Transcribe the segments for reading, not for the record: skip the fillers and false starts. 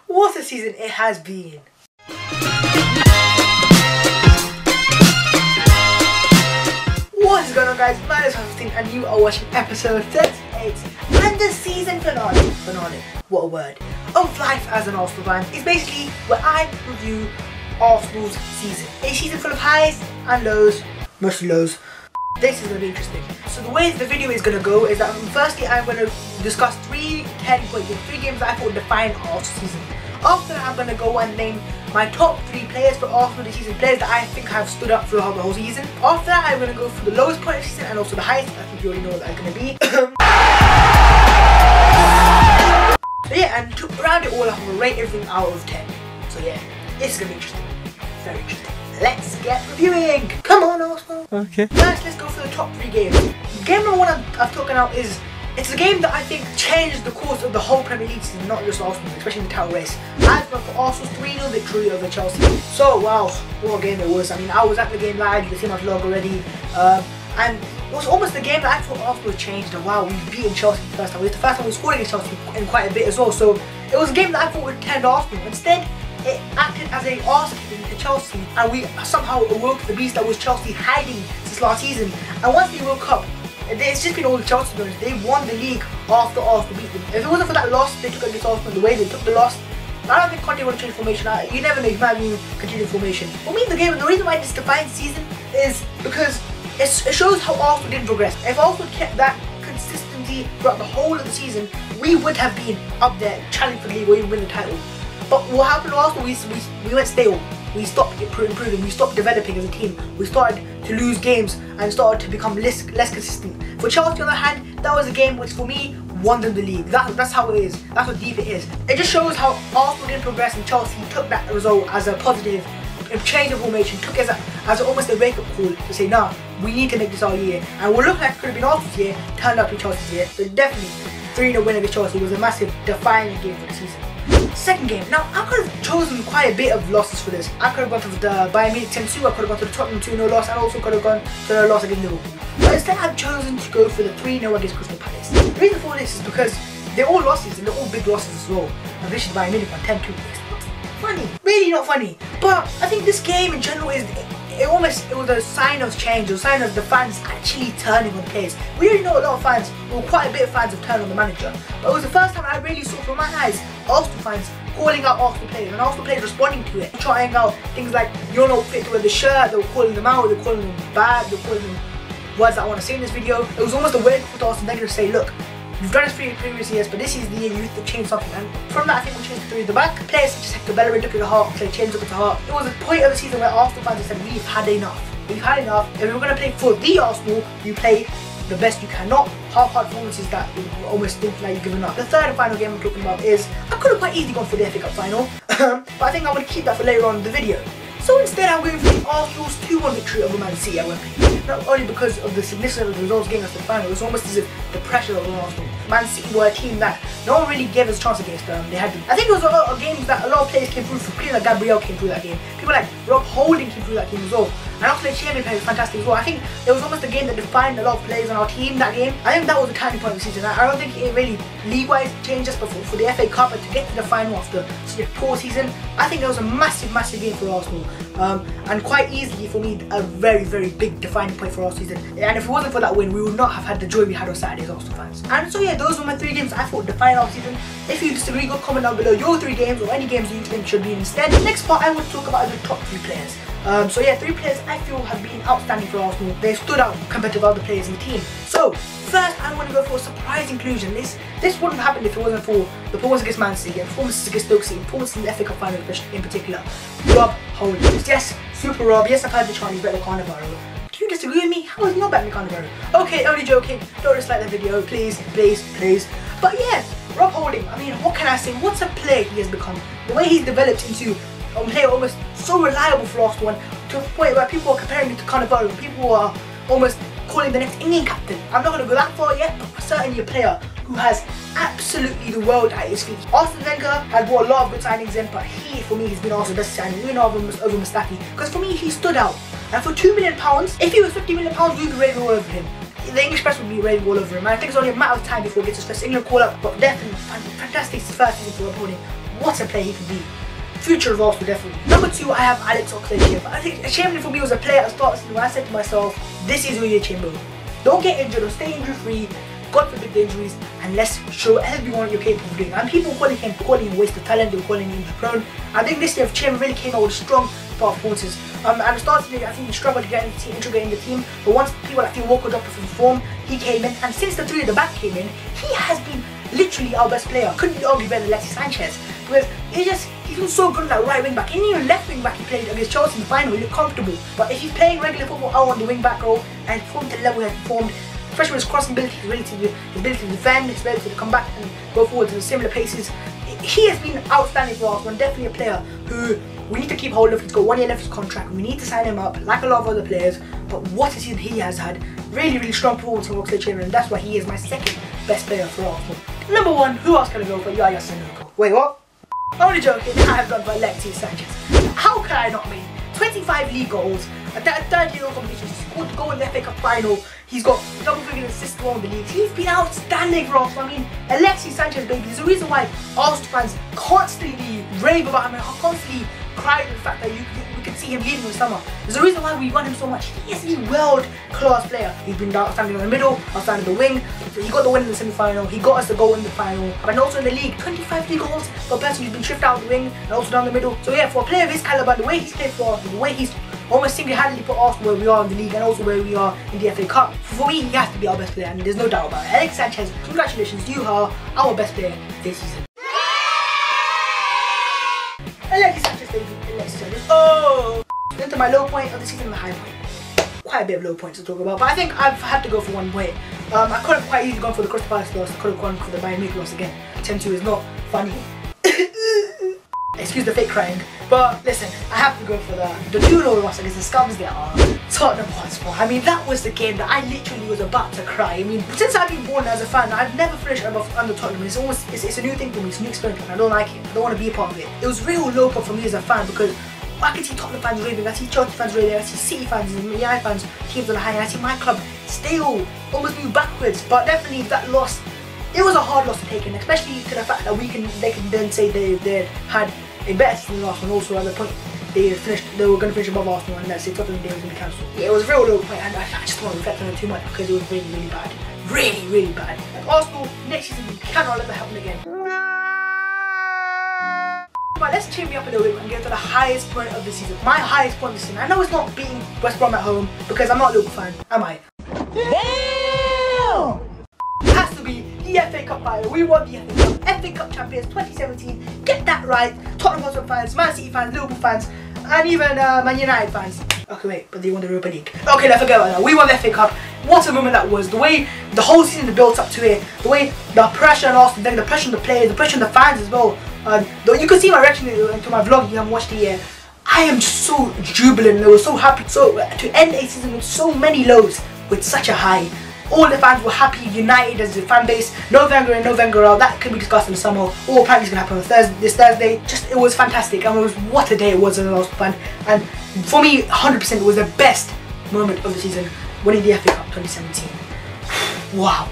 What a season it has been. What is going on, guys? My name is Arsene and you are watching episode 38 and the season finale, what a word, of life as an Arsenal fan. It's basically where I review Arsenal's season. A season full of highs and lows, mostly lows. This is going to be interesting. So the way the video is going to go is that firstly I'm going to discuss 3 10-point games, 3 games that I thought would define Arsenal's season. After that I'm going to go and name my top 3 players for Arsenal this season, players that I think have stood up throughout the whole season. After that I'm going to go through the lowest point of the season and also the highest. I think you already know what that's going to be. So yeah, and to round it all up, I'm going to rate everything out of 10. So yeah, it's going to be interesting. Very interesting. Let's get reviewing. Come on, Arsenal. Okay. First, let's go for the top 3 games. Game number 1 I've talking out is, it's a game that I think changed the course of the whole Premier League season, not just Arsenal, especially in the title race. I've gone for Arsenal's 3-0 victory over Chelsea. So wow, what a game it was. I mean, I was at the game live, you can see my vlog already. And it was almost the game that I thought Arsenal changed. And wow, we've beaten Chelsea the first time. It was the first time we scored against Chelsea in quite a bit as well. So it was a game that I thought would tend Arsenal. Instead, it acted as a arse kicking to Chelsea, and we somehow awoke the beast that was Chelsea hiding since last season. And once they woke up, it's just been all the Chelsea guys. They won the league after Arsenal beat them. If it wasn't for that loss they took against Arsenal, the way they took the loss, I don't think Conte would have changed formation. You never know, he might have continued formation. For me, the reason why this defines season is because it shows how Arsenal didn't progress. If Arsenal kept that consistency throughout the whole of the season, we would have been up there, challenging for the league or even win the title. But what happened to Arsenal, we went stale. We stopped improving, we stopped developing as a team. We started to lose games and started to become less consistent. For Chelsea on the other hand, that was a game which for me won them the league. That's how it is. That's how deep it is. It just shows how Arsenal didn't progress and Chelsea took that result as a positive, change of formation, took it as almost a wake-up call to say, nah, we need to make this our year. And what looked like it could have been Arsenal's year turned out to be Chelsea's year. So definitely 3-0 win against Chelsea was a massive defining game for the season. Second game. Now I could have chosen quite a bit of losses for this. I could have gone to the Bayern Munich 10-2, I could have gone to the Tottenham 2-0 loss, and also could have gone to the loss against Liverpool. But instead I've chosen to go for the 3-0 against Crystal Palace. The reason for this is because they're all losses and they're all big losses as well. And this is Bayern Munich on 10-2. It's not funny. Really not funny. But I think this game in general is, it was a sign of change, a sign of the fans actually turning on players. We already know a lot of fans, well quite a bit of fans have turned on the manager. But it was the first time I really saw from my eyes Arsenal fans calling out Arsenal players and Arsenal players responding to it. Trying out things like, you're not fit to wear the shirt, they were calling them out, they were calling them bad, they were calling them words that I want to say in this video. It was almost a wake up to Arsene Wenger to say, look, you've done this for previous years, but this is the year you have to change something. And from that I think we changed the 3 at the back. Players such as Hector Bellerin took it to heart, Clay James took it to heart. It was a point of the season where Arsenal fans said, we've had enough. We've had enough. If we're going to play for the Arsenal, you play the best you can, not half-hearted performances that you almost think like you've given up. The third and final game I'm talking about is, I could have quite easily gone for the FA Cup final, but I think I'm going to keep that for later on in the video. So instead I'm going for Arsenal's 2-1 victory over Man City at Wembley. Not only because of the significance of the results getting us to the final, it was almost as if the pressure of Arsenal. Man City were a team that no one really gave us a chance against them. They had I think it was a game that a lot of players came through. People like Gabriel came through that game. People like Rob Holding came through that game as well. And also Champion played fantastic as well. I think it was almost a game that defined a lot of players on our team that game. I think that was a turning point of the season. I don't think it really league-wise changed us before for the FA Cup, but to get to the final after such a poor season, I think that was a massive game for Arsenal. And quite easily for me a very big defining point for our season. And if it wasn't for that win, we would not have had the joy we had on Saturday as Arsenal fans. And so yeah, those were my 3 games I thought defined our season. If you disagree, go comment down below your 3 games or any games you think should be instead. The next part I want to talk about is the top 3 players. So yeah, 3 players I feel have been outstanding for Arsenal. They've stood out compared to other players in the team. So first I want to go for a surprise inclusion. This wouldn't have happened if it wasn't for the performance against Man City, and performances against Stoke City, performances in the FA Cup final in particular. Rob Holding. Yes, Super Rob. Yes, I've heard the Chinese better than Cannavaro. Do you disagree with me? How is he not better than Cannavaro? Okay, only joking. Don't dislike the video, please. But yeah, Rob Holding. I mean, what can I say? What's a player he has become? The way he's developed into a player almost so reliable for Arsenal, and to a point where people are comparing him to Cannavaro. People are almost calling the next England captain. I'm not going to go that far yet, but certainly a player who has absolutely the world at his feet. Arsene Wenger has brought a lot of good signings in, but he, for me, has been Arsenal's best signing, even over Mustafi. Because for me, he stood out. And for £2 million, if he was £50 million, we'd be raving all over him. The English press would be raving all over him. And I think it's only a matter of time before he gets his first England call up. But definitely, fantastic first season for Rob Holding. what a player he can be. Future of Arsenal, definitely. Number 2, I have Alex Oxlade-Chamberlain. I think Chamberlain for me was a player at the start of the season where I said to myself, this is your Chamberlain. Don't get injured or stay injury free, God forbid the injuries, and let's show everyone what you're capable of doing. And people calling him a waste of talent, they were calling him injury prone. I think this year Chamberlain really came out with strong start performances. At the start of the year, I think he struggled to get integrate in the team, but once people like Phil Walker dropped off his form, he came in, and since the 3 at the back came in, he has been literally our best player. Couldn't be argued better than Alexis Sanchez, because he's been so good at that right wing back. And even left wing back he played against Chelsea in the final, he looked comfortable. But if he's playing regular football out on the wing back role and performed to the level he has performed, especially with his crossing ability, his ability to defend, his ability to come back and go forward to similar paces, he has been outstanding for Arsenal, and definitely a player who we need to keep hold of. He's got 1 year left of his contract. We need to sign him up like a lot of other players. But what a season he has had. Really, really strong performance from Oxlade-Chamberlain, and that's why he is my second best player for Arsenal. Number 1, who else can I go for? Arsene. Wait, what? Only joking, I have gone for Alexis Sanchez. How can I not mean? 25 league goals, a third year competition, he scored to go in the FA Cup final, he's got double-figure assists around the league, he's been outstanding for Arsenal. I mean, Alexis Sanchez, baby, there's a reason why Arsenal fans constantly rave about him and constantly cry at the fact that we can see him leading in the summer. There's a reason why we want him so much. He is a world-class player. He's been outstanding in the middle, outstanding in the wing. So he got the win in the semi-final, he got us the goal in the final, and also in the league, 25 league goals for a person who's been shifted out of the wing and also down the middle. So yeah, for a player of his caliber, the way he's played for Arsenal, the way he's almost single-handedly put Arsenal where we are in the league and also where we are in the FA Cup, for me, he has to be our best player, and there's no doubt about it. Alex Sanchez, congratulations, you are our best player this season. Alexis Sanchez, baby. Alexis Sanchez. Oh! Into my low point of the season and my high point. Quite a bit of low points to talk about, but I think I've had to go for 1 point. I could have quite easily gone for the Crystal Palace loss. I could have gone for the Bayern Munich loss again. 10-2 is not funny. Excuse the fake crying, but listen, I have to go for the 2-0 loss against the scums there are Tottenham Hotspur. I mean, that was the game that I literally was about to cry. I mean, since I've been born as a fan, I've never finished under Tottenham. It's a new thing for me, it's a new experience, and I don't like it. I don't want to be a part of it. It was real low point for me as a fan because I can see Tottenham fans raving, I see Chelsea fans raving, I see City fans and United fans, teams on the high, and I see my club still almost move backwards. But definitely that loss, it was a hard loss to take in, especially to the fact that they can then say they had a better season than Arsenal, and also at the point they were going to finish above Arsenal, and let's say Tottenham Day was going to be cancelled. Yeah, it was a real low point, and I just don't want to reflect on it too much because it was really, really bad. Really, really bad. Like Arsenal, next season we cannot let that happen again. But let's cheer me up a little bit and get to the highest point of the season. My highest point of the season. I know it's not beating West Brom at home because I'm not a Liverpool fan, am I? Damn! It has to be the FA Cup final. We won the FA Cup. FA Cup champions 2017. Get that right. Tottenham Hotspur fans, Man City fans, Liverpool fans, and even Man United fans. Okay, wait, but they won the Europa League. Okay, let's forget about that. We won the FA Cup. What a moment that was. The way the whole season built up to it. The way the pressure on Arsenal, then the pressure on the players, the pressure on the fans as well. You can see my reaction to my vlog if you haven't watched it yet. I am just so jubilant. I was so happy. So to end a season with so many lows with such a high. All the fans were happy, united as a fan base. No Wenger in, no Wenger out. That can be discussed in the summer. All apparently is going to happen on this Thursday. It was fantastic. I mean, what a day it was as an Arsenal fan. And for me, 100% it was the best moment of the season, winning the FA Cup 2017. Wow.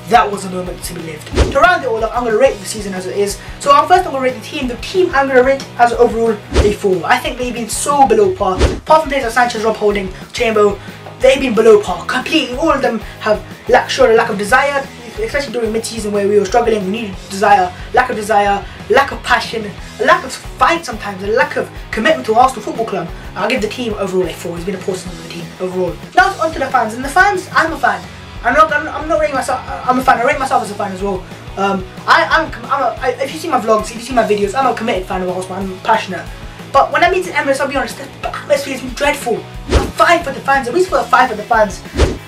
That was a moment to be lived. To round it all up, I'm going to rate the season as it is. So first I'm going to rate the team. The team I'm going to rate as overall a 4. I think they've been so below par. Apart from players like Sanchez, Rob Holding, Chamberlain, they've been below par. Completely, all of them have shown a lack of desire, especially during mid-season where we were struggling. We needed desire, lack of passion, a lack of fight sometimes, a lack of commitment to Arsenal Football Club. I'll give the team overall a 4. It's been a poor season for the team overall. Now on to the fans. And the fans, I'm a fan. I'm not rating myself. I'm a fan. I rate myself as a fan as well. If you see my vlogs, if you see my videos, I'm a committed fan of Arsenal. I'm passionate. But when I meet in Emirates, I'll be honest, the atmosphere has been dreadful. I'm fine for the fans. At least for a 5 for the fans.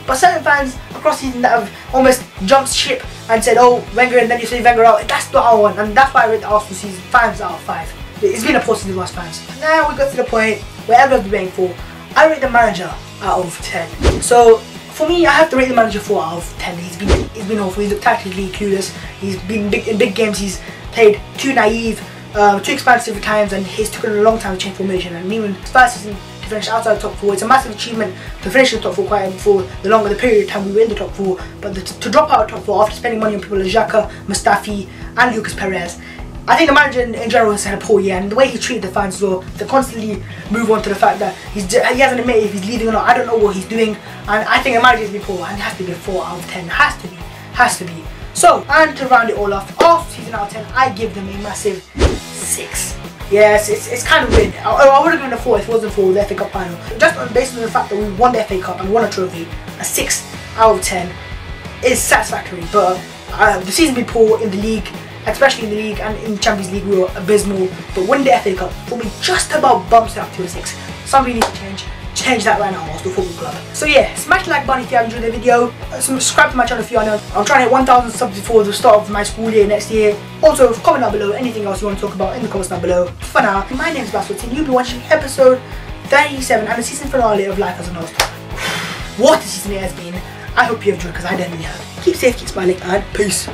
But certain fans across the season that have almost jumped ship and said, "Oh, Wenger," and then you say Wenger out. That's not what I want, and that's why I rate the Arsenal season fans out of 5. It's been a poor season for us fans. Now we got to the point where everyone's waiting for. I rate the manager out of 10. So. For me, I have to rate the manager 4 out of 10. He's been awful. He's looked tactically clueless. He's been in big games. He's played too naive, too expansive at times, and he's taken a long time to change formation. And even his first season to finish outside the top 4, it's a massive achievement to finish in the top 4 quite for the period of time we were in the top 4. But to drop out of the top 4 after spending money on people like Xhaka, Mustafi, and Lucas Perez, I think the manager in general has had a poor year, and the way he treated the fans as well, they constantly move on to the fact that he hasn't admitted if he's leaving or not. I don't know what he's doing, and I think the manager has been poor, and it has to be a 4 out of 10. Has to be. So, and to round it all off season out of 10, I give them a massive 6. Yes, it's kind of weird. I would have given a 4 if it wasn't for the FA Cup final. Just based on the fact that we won the FA Cup and won a trophy, a 6 out of 10 is satisfactory. But the season's been poor in the league, especially in the league, and in the Champions League we were abysmal. But winning the FA Cup for me just about bumps it up to a 6. Something needs to change. Change that right now, Arsenal Football Club. So yeah, smash the like button if you have enjoyed the video. Subscribe to my channel if you are new. I'm trying to hit 1,000 subs before the start of my school year next year. Also, comment down below anything else you want to talk about in the comments down below. For now, my name is Basswood and you'll be watching episode 37 and the season finale of Life as an Arsenal. What a season it has been. I hope you have enjoyed, because I definitely have. Keep safe, keep smiling, and peace.